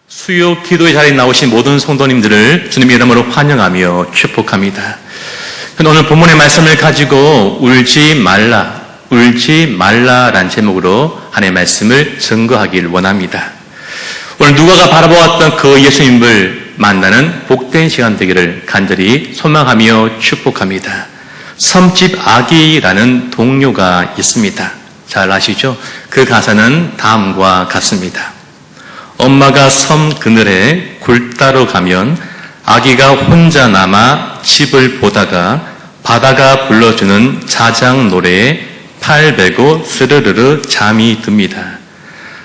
수요 기도의 자리에 나오신 모든 성도님들을 주님의 이름으로 환영하며 축복합니다. 오늘 본문의 말씀을 가지고 울지 말라란 제목으로 하나님의 말씀을 증거하길 원합니다. 오늘 누가가 바라보았던 그 예수님을 만나는 복된 시간 되기를 간절히 소망하며 축복합니다. 섬집 아기라는 동료가 있습니다. 잘 아시죠? 그 가사는 다음과 같습니다. 엄마가 섬 그늘에 굴 따러 가면 아기가 혼자 남아 집을 보다가 바다가 불러주는 자장 노래에 팔 베고 스르르르 잠이 듭니다.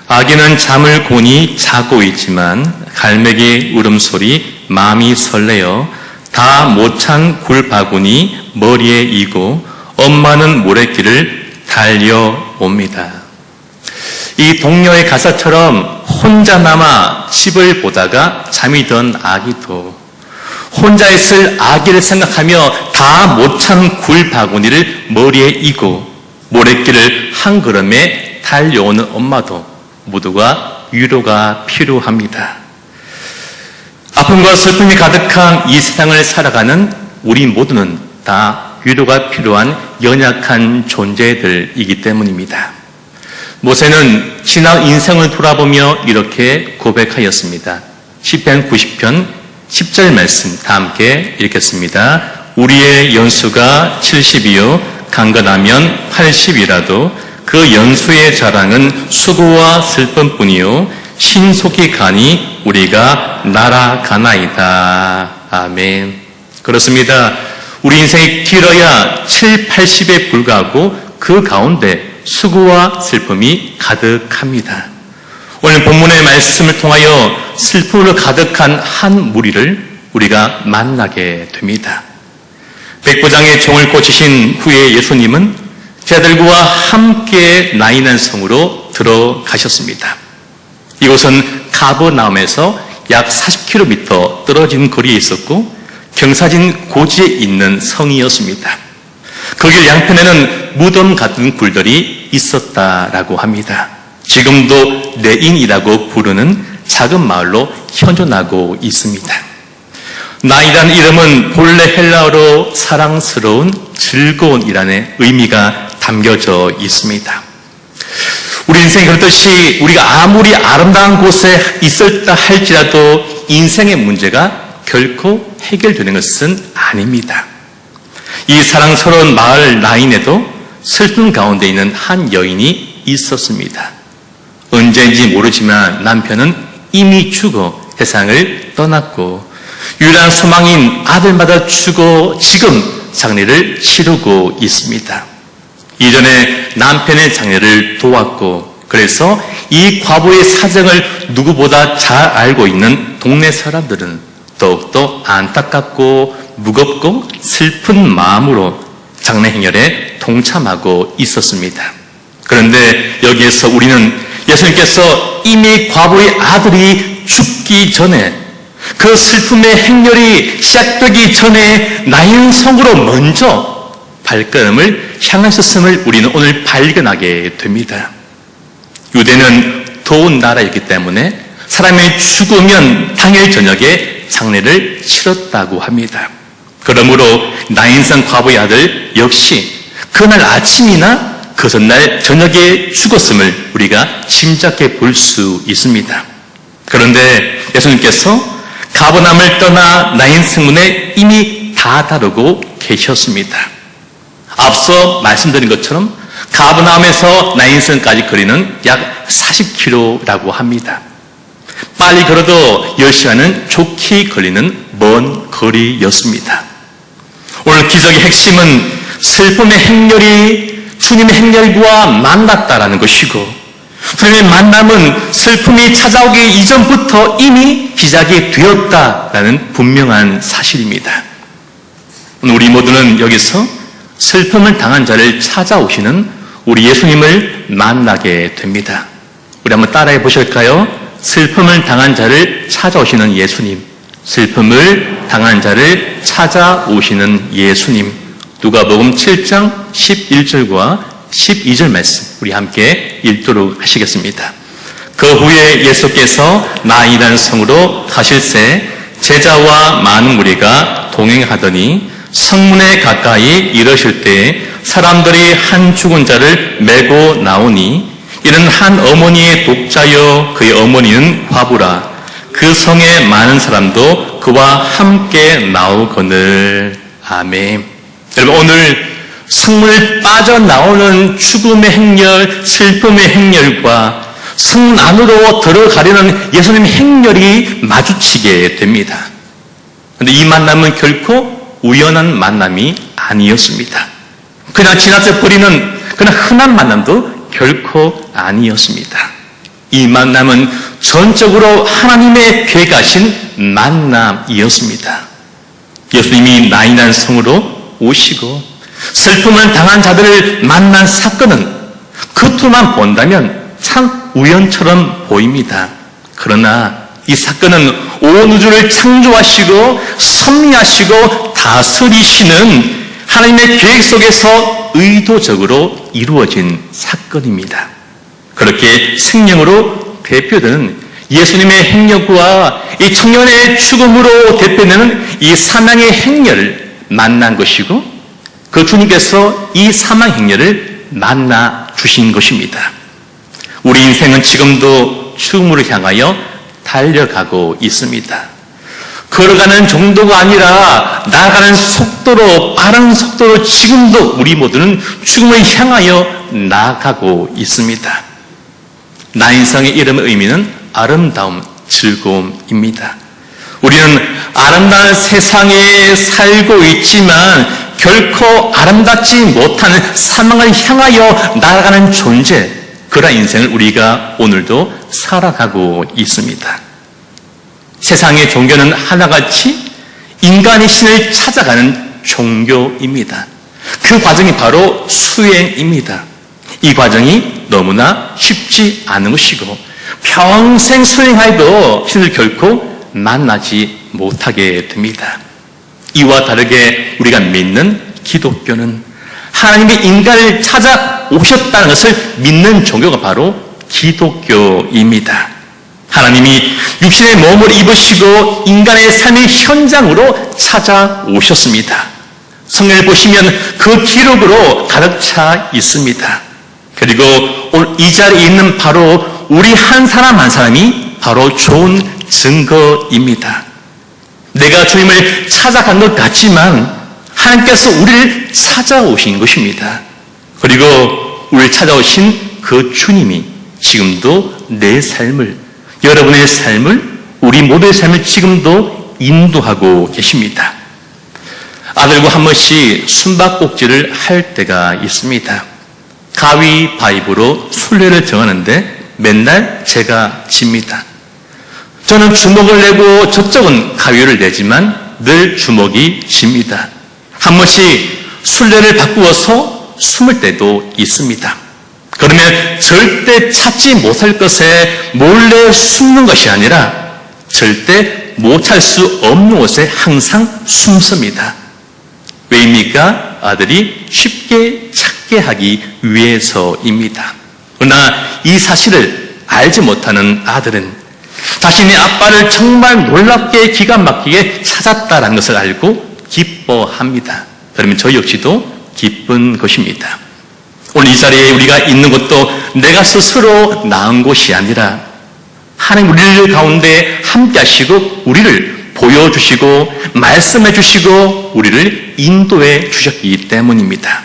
아기는 잠을 고니 자고 있지만 갈매기 울음소리 마음이 설레어 다 못 찬 굴바구니 머리에 이고 엄마는 모래길을 달려옵니다. 이 동료의 가사처럼 혼자 남아 집을 보다가 잠이 든 아기도 혼자 있을 아기를 생각하며 다 못 찬 굴바구니를 머리에 이고 모래길을 한 걸음에 달려오는 엄마도 모두가 위로가 필요합니다. 아픔과 슬픔이 가득한 이 세상을 살아가는 우리 모두는 다 위로가 필요한 연약한 존재들이기 때문입니다. 모세는 지난 인생을 돌아보며 이렇게 고백하였습니다. 시편 90편 10절 말씀 다 함께 읽겠습니다. 우리의 연수가 70이요 강건하면 80이라도 그 연수의 자랑은 수고와 슬픔뿐이요 신속히 가니 우리가 날아가나이다. 아멘. 그렇습니다. 우리 인생이 길어야 7, 80에 불과하고 그 가운데 수고와 슬픔이 가득합니다. 오늘 본문의 말씀을 통하여 슬픔으로 가득한 한 무리를 우리가 만나게 됩니다. 백부장의 종을 고치신 후에 예수님은 제자들과 함께 나인한 성으로 들어가셨습니다. 이곳은 가버나움에서 약 40km 떨어진 거리에 있었고 경사진 고지에 있는 성이었습니다. 거길 양편에는 무덤 같은 굴들이 있었다라고 합니다. 지금도 네인이라고 부르는 작은 마을로 현존하고 있습니다. 나이라는 이름은 본래 헬라어로 사랑스러운 즐거운이라는 의미가 담겨져 있습니다. 우리 인생이 그렇듯이 우리가 아무리 아름다운 곳에 있었다 할지라도 인생의 문제가 결코 해결되는 것은 아닙니다. 이 사랑스러운 마을 나인에도 슬픈 가운데 있는 한 여인이 있었습니다. 언제인지 모르지만 남편은 이미 죽어 세상을 떠났고 유일한 소망인 아들마다 죽어 지금 장례를 치르고 있습니다. 이전에 남편의 장례를 도왔고 그래서 이 과부의 사정을 누구보다 잘 알고 있는 동네 사람들은 더욱더 안타깝고 무겁고 슬픈 마음으로 장례 행렬에 동참하고 있었습니다. 그런데 여기에서 우리는 예수님께서 이미 과부의 아들이 죽기 전에 그 슬픔의 행렬이 시작되기 전에 나인 성으로 먼저 발걸음을 향하셨음을 우리는 오늘 발견하게 됩니다. 유대는 더운 나라였기 때문에 사람이 죽으면 당일 저녁에 장례를 치렀다고 합니다. 그러므로 나인성 과부의 아들 역시 그날 아침이나 그 전날 저녁에 죽었음을 우리가 짐작해 볼 수 있습니다. 그런데 예수님께서 가버나움을 떠나 나인성 문에 이미 다다르고 계셨습니다. 앞서 말씀드린 것처럼 가버나움에서 나인성까지 거리는 약 40km라고 합니다. 빨리 걸어도 10시간은 좋게 걸리는 먼 거리였습니다. 오늘 기적의 핵심은 슬픔의 행렬이 주님의 행렬과 만났다라는 것이고 주님의 만남은 슬픔이 찾아오기 이전부터 이미 시작이 되었다라는 분명한 사실입니다. 우리 모두는 여기서 슬픔을 당한 자를 찾아오시는 우리 예수님을 만나게 됩니다. 우리 한번 따라해 보실까요? 슬픔을 당한 자를 찾아오시는 예수님, 슬픔을 당한 자를 찾아오시는 예수님. 누가복음 7장 11절과 12절 말씀 우리 함께 읽도록 하시겠습니다. 그 후에 예수께서 나인이라는 성으로 가실새 제자와 많은 무리가 동행하더니 성문에 가까이 이르실 때 사람들이 한 죽은 자를 메고 나오니 이는 한 어머니의 독자여 그의 어머니는 과부라. 그 성에 많은 사람도 그와 함께 나오거늘. 아멘. 여러분, 오늘 성문을 빠져나오는 죽음의 행렬, 슬픔의 행렬과 성 안으로 들어가려는 예수님의 행렬이 마주치게 됩니다. 그런데 이 만남은 결코 우연한 만남이 아니었습니다. 그냥 지나쳐 버리는 그냥 흔한 만남도 결코 아니었습니다. 이 만남은 전적으로 하나님의 계획하신 만남이었습니다. 예수님이 나인이라는 성으로 오시고 슬픔을 당한 자들을 만난 사건은 겉으로만 본다면 참 우연처럼 보입니다. 그러나 이 사건은 온 우주를 창조하시고 섭리하시고 다스리시는 하나님의 계획 속에서 의도적으로 이루어진 사건입니다. 그렇게 생명으로 대표되는 예수님의 행렬과 이 청년의 죽음으로 대표되는 이 사망의 행렬을 만난 것이고 그 주님께서 이 사망 행렬을 만나 주신 것입니다. 우리 인생은 지금도 죽음으로 향하여 달려가고 있습니다. 걸어가는 정도가 아니라 나아가는 속도로, 빠른 속도로 지금도 우리 모두는 죽음을 향하여 나아가고 있습니다. 나인성의 이름의 의미는 아름다움, 즐거움입니다. 우리는 아름다운 세상에 살고 있지만 결코 아름답지 못하는 사망을 향하여 나아가는 존재, 그러한 인생을 우리가 오늘도 살아가고 있습니다. 세상의 종교는 하나같이 인간의 신을 찾아가는 종교입니다. 그 과정이 바로 수행입니다. 이 과정이 너무나 쉽지 않은 것이고 평생 수행하여도 신을 결코 만나지 못하게 됩니다. 이와 다르게 우리가 믿는 기독교는 하나님이 인간을 찾아오셨다는 것을 믿는 종교가 바로 기독교입니다. 하나님이 육신의 몸을 입으시고 인간의 삶의 현장으로 찾아오셨습니다. 성경을 보시면 그 기록으로 가득 차 있습니다. 그리고 오늘 이 자리에 있는 바로 우리 한 사람 한 사람이 바로 좋은 증거입니다. 내가 주님을 찾아간 것 같지만 하나님께서 우리를 찾아오신 것입니다. 그리고 우리를 찾아오신 그 주님이 지금도 내 삶을, 여러분의 삶을, 우리 모두의 삶을 지금도 인도하고 계십니다. 아들과 한 번씩 숨바꼭질을 할 때가 있습니다. 가위바위보로 순례를 정하는데 맨날 제가 집니다. 저는 주먹을 내고 저쪽은 가위를 내지만 늘 주먹이 집니다. 한 번씩 순례를 바꾸어서 숨을 때도 있습니다. 그러면 절대 찾지 못할 것에 몰래 숨는 것이 아니라 절대 못 찾을 수 없는 곳에 항상 숨습니다. 왜입니까? 아들이 쉽게 찾게 하기 위해서입니다. 그러나 이 사실을 알지 못하는 아들은 자신의 아빠를 정말 놀랍게 기가 막히게 찾았다는 것을 알고 기뻐합니다. 그러면 저 역시도 기쁜 것입니다. 오늘 이 자리에 우리가 있는 것도 내가 스스로 나은 것이 아니라 하나님 우리를 가운데 함께 하시고 우리를 보여주시고 말씀해 주시고 우리를 인도해 주셨기 때문입니다.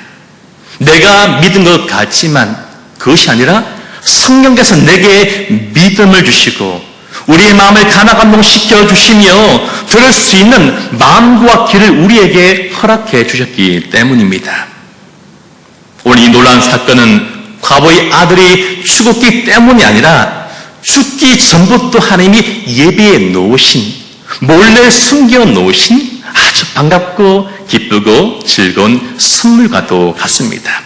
내가 믿은 것 같지만 그것이 아니라 성령께서 내게 믿음을 주시고 우리의 마음을 가나감동시켜 주시며 들을 수 있는 마음과 귀를 우리에게 허락해 주셨기 때문입니다. 오늘 이 놀라운 사건은 과부의 아들이 죽었기 때문이 아니라 죽기 전부터 하나님이 예비해 놓으신, 몰래 숨겨 놓으신 아주 반갑고 기쁘고 즐거운 선물과도 같습니다.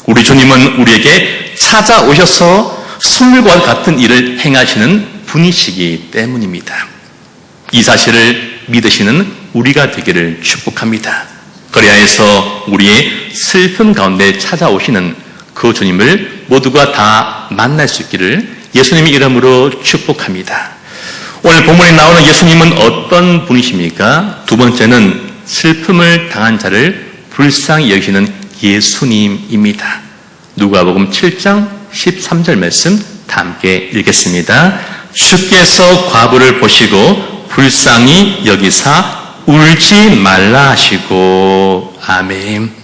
우리 주님은 우리에게 찾아오셔서 선물과 같은 일을 행하시는 분이시기 때문입니다. 이 사실을 믿으시는 우리가 되기를 축복합니다. 그리하여서 우리의 슬픔 가운데 찾아오시는 그 주님을 모두가 다 만날 수 있기를 예수님 이름으로 축복합니다. 오늘 본문에 나오는 예수님은 어떤 분이십니까? 두 번째는 슬픔을 당한 자를 불쌍히 여기시는 예수님입니다. 누가복음 7장 13절 말씀 다 함께 읽겠습니다. 주께서 과부를 보시고 불쌍히 여기사 울지 말라 하시고. 아멘.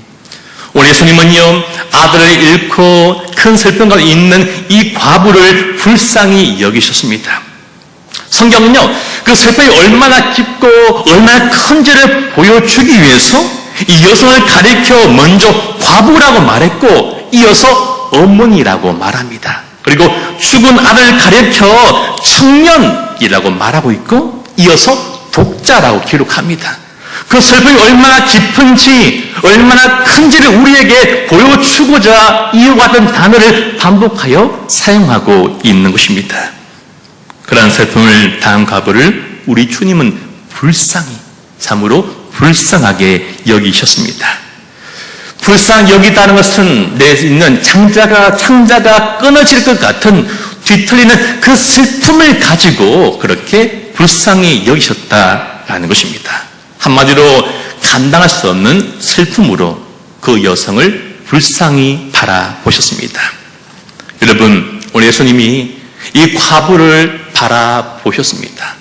오늘 예수님은요, 아들을 잃고 큰 슬픔 가운데 있는 이 과부를 불쌍히 여기셨습니다. 성경은요, 그 슬픔이 얼마나 깊고 얼마나 큰지를 보여주기 위해서 이 여성을 가리켜 먼저 과부라고 말했고 이어서 어머니라고 말합니다. 그리고 죽은 아들을 가리켜 청년이라고 말하고 있고 이어서 독자라고 기록합니다. 그 슬픔이 얼마나 깊은지 얼마나 큰지를 우리에게 보여주고자 이와 같은 단어를 반복하여 사용하고 있는 것입니다. 그러한 슬픔을 당한 과부를 우리 주님은 불쌍히, 참으로 불쌍하게 여기셨습니다. 불쌍히 여기다는 것은 내 있는 창자가 끊어질 것 같은 뒤틀리는 그 슬픔을 가지고 그렇게 불쌍히 여기셨다라는 것입니다. 한마디로 감당할 수 없는 슬픔으로 그 여성을 불쌍히 바라보셨습니다. 여러분, 오늘 예수님이 이 과부를 바라보셨습니다.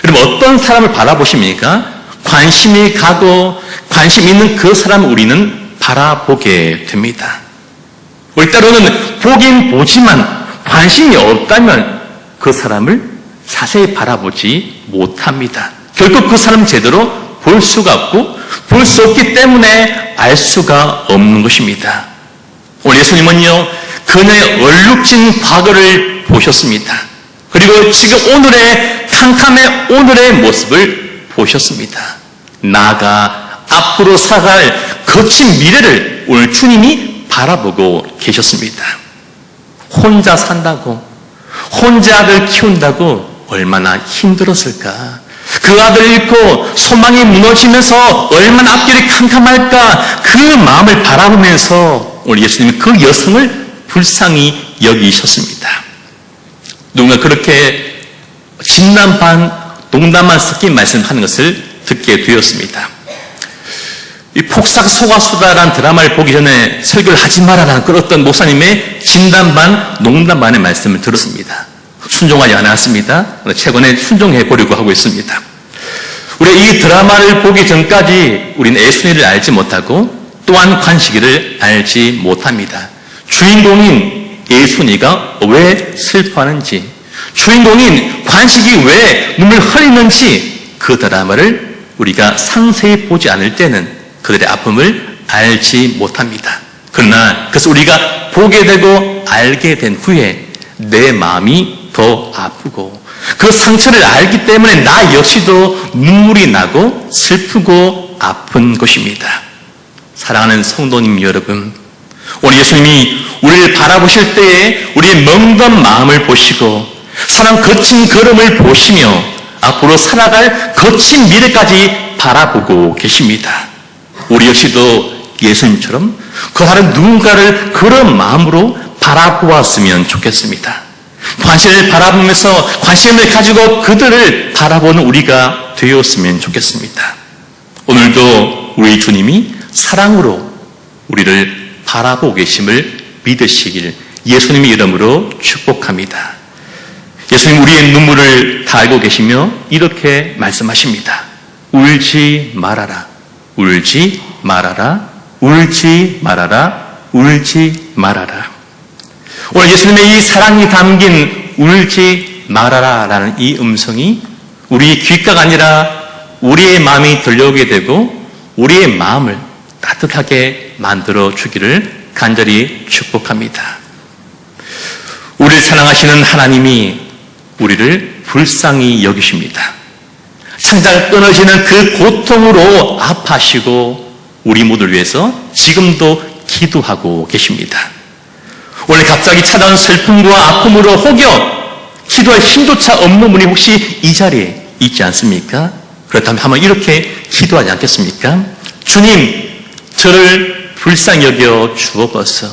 여러분, 어떤 사람을 바라보십니까? 관심이 가고 관심 있는 그 사람을 우리는 바라보게 됩니다. 우리 때로는 보긴 보지만 관심이 없다면 그 사람을 자세히 바라보지 못합니다. 결국 그 사람 제대로 볼 수가 없고 볼 수 없기 때문에 알 수가 없는 것입니다. 오늘 예수님은요, 그녀의 얼룩진 과거를 보셨습니다. 그리고 지금 오늘의 캄캄의 오늘의 모습을 보셨습니다. 나아가 앞으로 살아갈 거친 미래를 오늘 주님이 바라보고 계셨습니다. 혼자 산다고, 혼자 아들 키운다고 얼마나 힘들었을까. 그 아들을 잃고 소망이 무너지면서 얼마나 앞길이 캄캄할까. 그 마음을 바라보면서 오늘 예수님이 그 여성을 불쌍히 여기셨습니다. 누군가 그렇게 진담 반 농담만 섞인 말씀하는 것을 듣게 되었습니다. 이 폭삭 소가수다라는 드라마를 보기 전에 설교를 하지 말아라 그랬던 목사님의 진담 반 농담 반의 말씀을 들었습니다. 순종하지 않았습니다. 최근에 순종해 보려고 하고 있습니다. 우리 이 드라마를 보기 전까지 우리는 예수님을 알지 못하고 또한 관식이를 알지 못합니다. 주인공인 예수니가 왜 슬퍼하는지, 주인공인 관식이 왜 눈물 흘리는지 그 드라마를 우리가 상세히 보지 않을 때는 그들의 아픔을 알지 못합니다. 그러나 그래서 우리가 보게 되고 알게 된 후에 내 마음이 더 아프고 그 상처를 알기 때문에 나 역시도 눈물이 나고 슬프고 아픈 것입니다. 사랑하는 성도님 여러분, 오늘 예수님이 우리를 바라보실 때에 우리의 멍든 마음을 보시고 사랑 거친 걸음을 보시며 앞으로 살아갈 거친 미래까지 바라보고 계십니다. 우리 역시도 예수님처럼 그 다른 누군가를 그런 마음으로 바라보았으면 좋겠습니다. 관심을 바라보면서 관심을 가지고 그들을 바라보는 우리가 되었으면 좋겠습니다. 오늘도 우리 주님이 사랑으로 우리를 바라보고 계심을 믿으시길 예수님의 이름으로 축복합니다. 예수님 우리의 눈물을 다 알고 계시며 이렇게 말씀하십니다. 울지 말아라. 울지 말아라. 울지 말아라. 울지 말아라. 오늘 예수님의 이 사랑이 담긴 울지 말아라 라는 이 음성이 우리의 귓가가 아니라 우리의 마음이 들려오게 되고 우리의 마음을 따뜻하게 만들어 주기를 간절히 축복합니다. 우리를 사랑하시는 하나님이 우리를 불쌍히 여기십니다. 창자가 끊어지는 그 고통으로 아파하시고 우리 모두를 위해서 지금도 기도하고 계십니다. 오늘 갑자기 찾아온 슬픔과 아픔으로 혹여 기도할 힘조차 없는 분이 혹시 이 자리에 있지 않습니까? 그렇다면 한번 이렇게 기도하지 않겠습니까? 주님, 저를 불쌍히 여겨 주옵소서.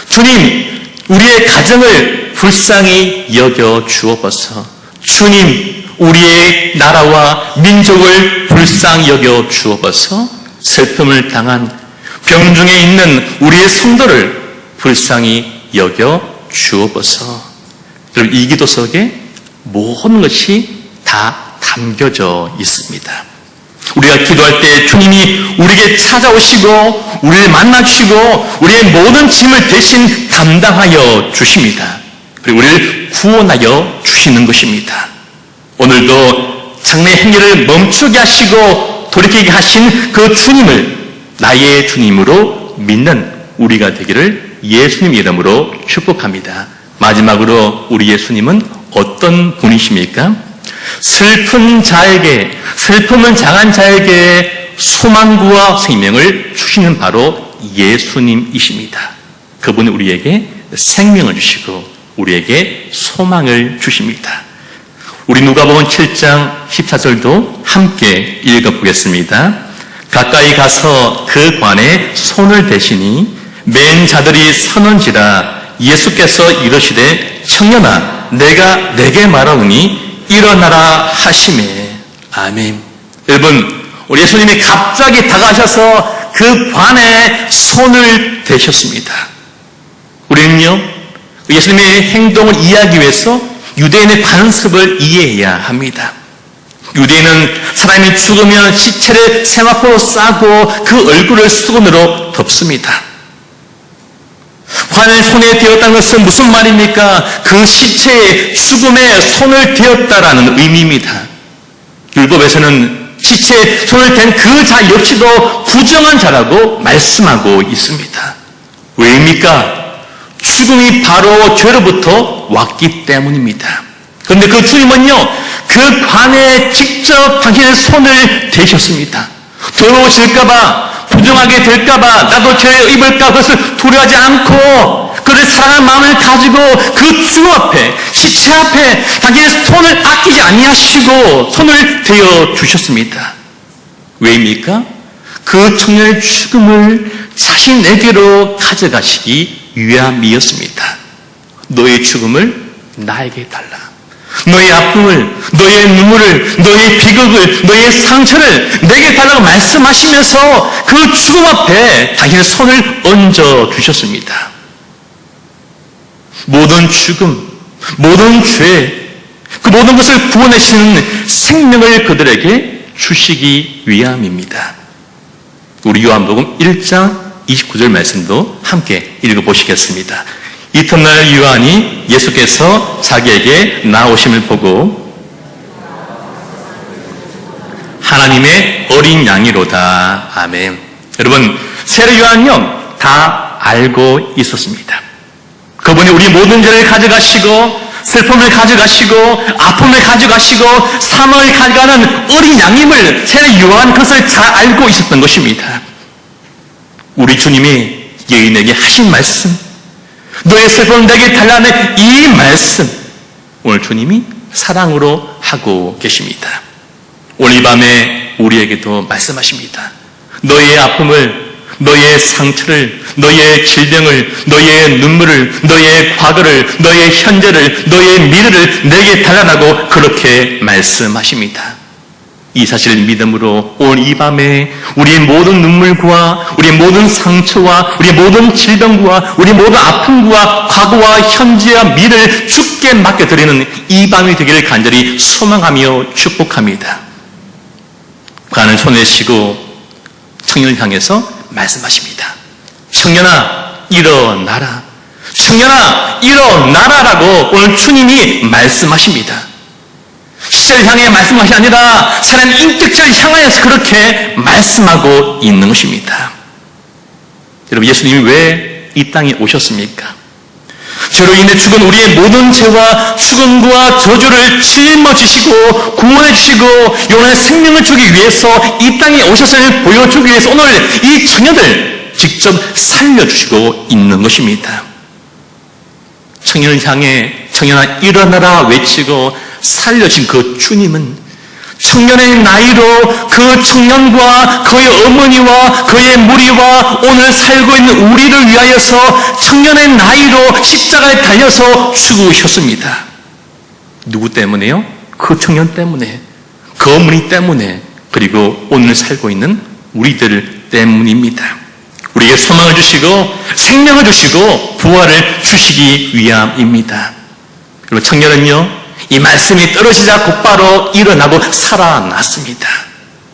주님, 우리의 가정을 불쌍히 여겨 주옵소서. 주님, 우리의 나라와 민족을 불쌍히 여겨 주옵소서. 슬픔을 당한 병중에 있는 우리의 성도를 불쌍히 여겨 주옵소서. 여러분, 이 기도 속에 모든 것이 다 담겨져 있습니다. 우리가 기도할 때 주님이 우리에게 찾아오시고 우리를 만나주시고 우리의 모든 짐을 대신 감당하여 주십니다. 그리고 우리를 구원하여 주시는 것입니다. 오늘도 장래 행위를 멈추게 하시고 돌이키게 하신 그 주님을 나의 주님으로 믿는 우리가 되기를 예수님 이름으로 축복합니다. 마지막으로 우리 예수님은 어떤 분이십니까? 슬픔을 당한 자에게 소망과 생명을 주시는 바로 예수님이십니다. 그분이 우리에게 생명을 주시고 우리에게 소망을 주십니다. 우리 누가복음 7장 14절도 함께 읽어보겠습니다. 가까이 가서 그 관에 손을 대시니 맨 자들이 서는지라 예수께서 이르시되 청년아 내가 내게 말하오니 일어나라 하시매. 아멘. 여러분, 우리 예수님이 갑자기 다가가셔서 그 관에 손을 대셨습니다. 우리는요, 예수님의 행동을 이해하기 위해서 유대인의 관습을 이해해야 합니다. 유대인은 사람이 죽으면 시체를 세마포로 싸고 그 얼굴을 수건으로 덮습니다. 관에 손에 대었다는 것은 무슨 말입니까? 그 시체의 죽음에 손을 대었다라는 의미입니다. 율법에서는 시체에 손을 댄 그 자 역시도 부정한 자라고 말씀하고 있습니다. 왜입니까? 죽음이 바로 죄로부터 왔기 때문입니다. 그런데 그 주님은요, 그 관에 직접 당신의 손을 대셨습니다. 더러워질까봐, 부정하게 될까봐, 나도 죄에 입을까 그것을 두려워하지 않고 그를 사랑하는 마음을 가지고 그 주 앞에, 시체 앞에 당신의 손을 아끼지 아니하시고 손을 대어 주셨습니다. 왜입니까? 그 청년의 죽음을 자신에게로 가져가시기 위함이었습니다. 너의 죽음을 나에게 달라. 너의 아픔을, 너의 눈물을, 너의 비극을, 너의 상처를 내게 달라고 말씀하시면서 그 죽음 앞에 당신의 손을 얹어 주셨습니다. 모든 죽음, 모든 죄, 그 모든 것을 구원하시는 생명을 그들에게 주시기 위함입니다. 우리 요한복음 1장 29절 말씀도 함께 읽어보시겠습니다. 이튿날 요한이 예수께서 자기에게 나오심을 보고 하나님의 어린 양이로다. 아멘. 여러분, 세례 요한요 다 알고 있었습니다. 그분이 우리 모든 죄를 가져가시고 슬픔을 가져가시고 아픔을 가져가시고 사망을 가져가는 어린 양임을 세례 요한 그것을 잘 알고 있었던 것입니다. 우리 주님이 여인에게 하신 말씀, 너의 슬픔을 내게 달라는 이 말씀, 오늘 주님이 사랑으로 하고 계십니다. 오늘 이 밤에 우리에게도 말씀하십니다. 너의 아픔을, 너의 상처를, 너의 질병을, 너의 눈물을, 너의 과거를, 너의 현재를, 너의 미래를 내게 달라고 그렇게 말씀하십니다. 이 사실을 믿음으로 오늘 이 밤에 우리의 모든 눈물과 우리의 모든 상처와 우리의 모든 질병과 우리의 모든 아픔과 과거와 현재와 미래를 주께 맡겨드리는 이 밤이 되기를 간절히 소망하며 축복합니다. 관을 손에 쥐고 청년을 향해서 말씀하십니다. 청년아 일어나라. 청년아 일어나라라고 오늘 주님이 말씀하십니다. 시체를 향해 말씀하시 아니라 사람의 인격체를 향하여서 그렇게 말씀하고 있는 것입니다. 여러분, 예수님이 왜 이 땅에 오셨습니까? 죄로 인해 죽은 우리의 모든 죄와 죽음과 저주를 짊어지시고 구원해주시고 영원한 생명을 주기 위해서 이 땅에 오셨음을 보여주기 위해서 오늘 이 청년을 직접 살려주시고 있는 것입니다. 청년을 향해 청년아 일어나라 외치고 살려주신 그 주님은 청년의 나이로 그 청년과 그의 어머니와 그의 무리와 오늘 살고 있는 우리를 위하여서 청년의 나이로 십자가에 달려서 죽으셨습니다. 누구 때문에요? 그 청년 때문에, 그 어머니 때문에, 그리고 오늘 살고 있는 우리들 때문입니다. 우리에게 소망을 주시고 생명을 주시고 부활을 주시기 위함입니다. 그리고 청년은요, 이 말씀이 떨어지자 곧바로 일어나고 살아났습니다.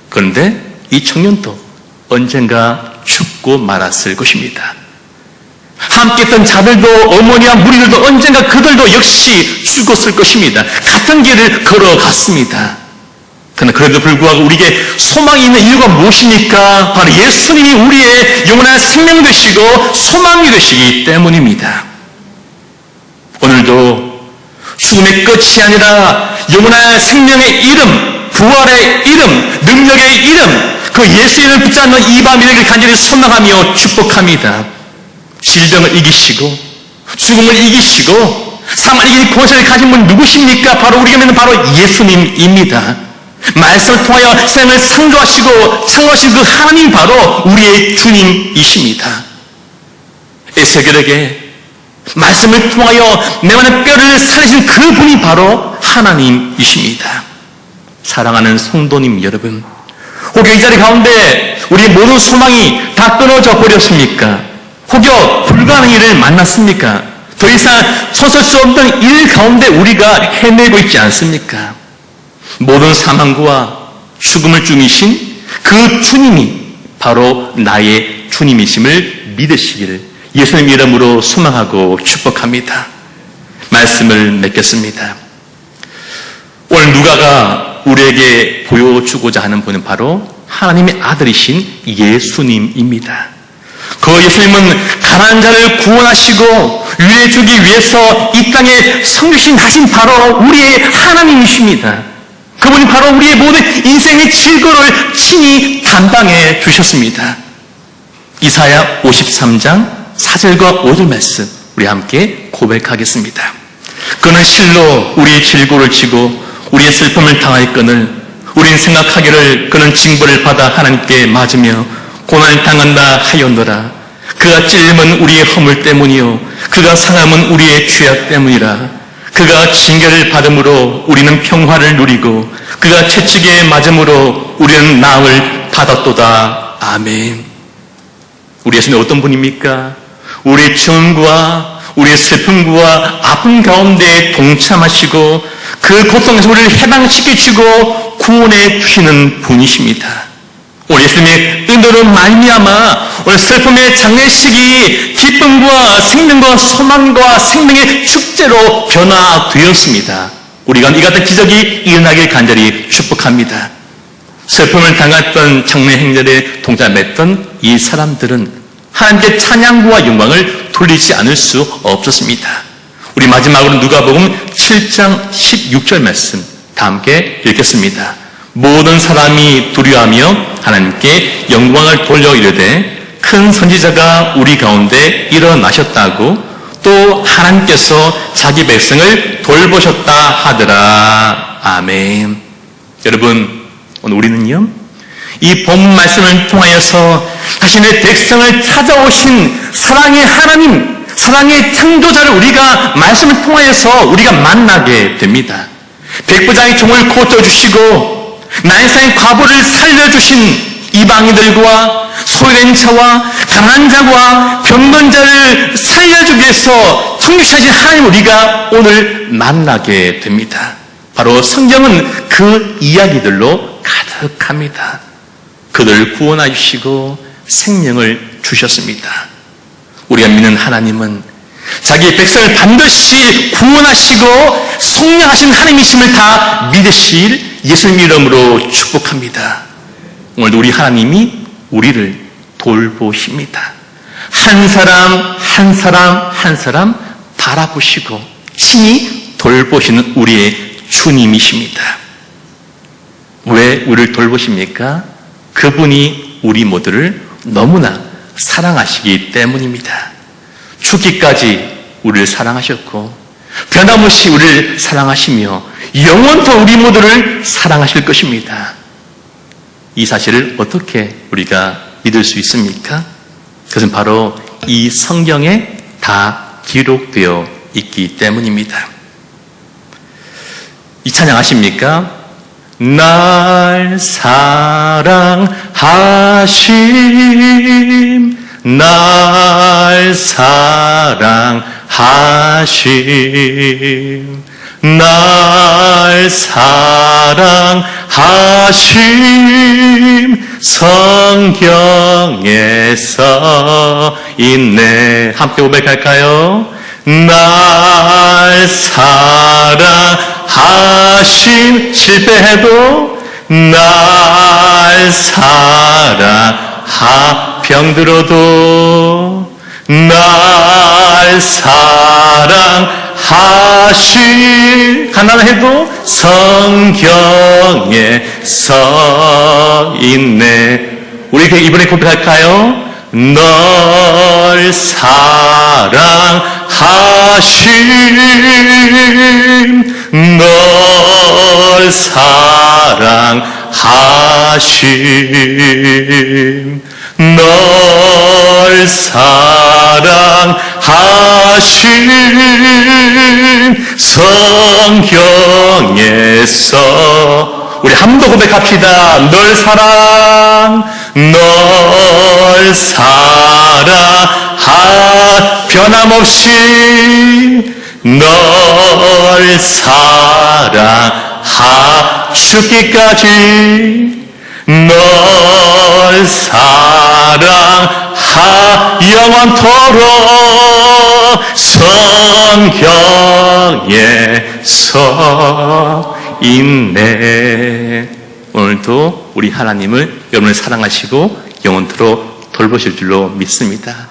그런데 이 청년도 언젠가 죽고 말았을 것입니다. 함께 있던 자들도 어머니와 무리들도 언젠가 그들도 역시 죽었을 것입니다. 같은 길을 걸어갔습니다. 그러나 그래도 불구하고 우리에게 소망이 있는 이유가 무엇입니까? 바로 예수님이 우리의 영원한 생명 되시고 소망이 되시기 때문입니다. 오늘도 죽음의 끝이 아니라 영원한 생명의 이름, 부활의 이름, 능력의 이름, 그 예수 이름을 붙잡는 이 밤 이르기를 간절히 소망하며 축복합니다. 질병을 이기시고 죽음을 이기시고 사망을 이길 권세를 가진 분 누구십니까? 바로 우리가 믿는 바로 예수님입니다. 말씀을 통하여 생을 창조하시고 창조하신 그 하나님 바로 우리의 주님이십니다. 에스겔에게 말씀을 통하여 내 안의 뼈를 살리신 그분이 바로 하나님이십니다. 사랑하는 성도님 여러분, 혹여 이 자리 가운데 우리의 모든 소망이 다 끊어져 버렸습니까? 혹여 불가능한 일을 만났습니까? 더 이상 서설 수 없는 일 가운데 우리가 헤매고 있지 않습니까? 모든 사망과 죽음을 죽이신 그 주님이 바로 나의 주님이심을 믿으시기를 예수님 이름으로 소망하고 축복합니다. 말씀을 맺겠습니다. 오늘 누가가 우리에게 보여주고자 하는 분은 바로 하나님의 아들이신 예수님입니다. 그 예수님은 가난한 자를 구원하시고 유해 주기 위해서 이 땅에 성육신 하신 바로 우리의 하나님이십니다. 그분이 바로 우리의 모든 인생의 질거를 친히 담당해 주셨습니다. 이사야 53장 4절과 5절 말씀 우리 함께 고백하겠습니다. 그는 실로 우리의 질고를 지고 우리의 슬픔을 당하였거늘 우린 생각하기를 그는 징벌을 받아 하나님께 맞으며 고난을 당한다 하였노라. 그가 찔림은 우리의 허물 때문이요 그가 상함은 우리의 죄악 때문이라. 그가 징계를 받음으로 우리는 평화를 누리고 그가 채찍에 맞음으로 우리는 나음을 받았도다. 아멘. 우리 예수님은 어떤 분입니까? 우리의 증언과 우리의 슬픔과 아픔 가운데 동참하시고 그 고통에서 우리를 해방시키시고 구원해 주시는 분이십니다. 오늘 예수님의 은혜로 말미암아 오늘 슬픔의 장례식이 기쁨과 생명과 소망과 생명의 축제로 변화되었습니다. 우리가 이 같은 기적이 일어나길 간절히 축복합니다. 슬픔을 당했던 장례 행렬에 동참했던 이 사람들은 하나님께 찬양과 영광을 돌리지 않을 수 없었습니다. 우리 마지막으로 누가복음 7장 16절 말씀 다 함께 읽겠습니다. 모든 사람이 두려워하며 하나님께 영광을 돌려 이르되 큰 선지자가 우리 가운데 일어나셨다고 또 하나님께서 자기 백성을 돌보셨다 하더라. 아멘. 여러분, 오늘 우리는요 이 본 말씀을 통하여서 자신의 백성을 찾아오신 사랑의 하나님, 사랑의 창조자를 우리가 말씀을 통하여서 우리가 만나게 됩니다. 백부장의 종을 고쳐주시고 나의 사인 과부를 살려주신 이방인들과 소외된 자와 가난한 자와 병든 자를 살려주기 위해서 성육하신 하나님 우리가 오늘 만나게 됩니다. 바로 성경은 그 이야기들로 가득합니다. 그들을 구원해 주시고 생명을 주셨습니다. 우리가 믿는 하나님은 자기 백성을 반드시 구원하시고 속량하신 하나님이심을 다 믿으실 예수님 이름으로 축복합니다. 오늘 우리 하나님이 우리를 돌보십니다. 한 사람 한 사람 한 사람 바라보시고 친히 돌보시는 우리의 주님이십니다. 왜 우리를 돌보십니까? 그분이 우리 모두를 너무나 사랑하시기 때문입니다. 죽기까지 우리를 사랑하셨고 변함없이 우리를 사랑하시며 영원토록 우리 모두를 사랑하실 것입니다. 이 사실을 어떻게 우리가 믿을 수 있습니까? 그것은 바로 이 성경에 다 기록되어 있기 때문입니다. 이 찬양 아십니까? 날 사랑하심, 날 사랑하심, 날 사랑하심, 성경에 써 있네. 함께 고백할까요? 날 사랑하심, 실패해도 날 병들어도 날 사랑하심, 가난해도 성경에 써 있네. 우리 이번에 고백할까요? 널 사랑하심, 널 사랑하심, 널 사랑하심, 성경에서 우리 한 번 더 고백합시다. 널 사랑, 변함없이 널 죽기까지 널 영원토록 성경에 써 있네. 오늘도 우리 하나님을 여러분을 사랑하시고 영원토록 돌보실 줄로 믿습니다.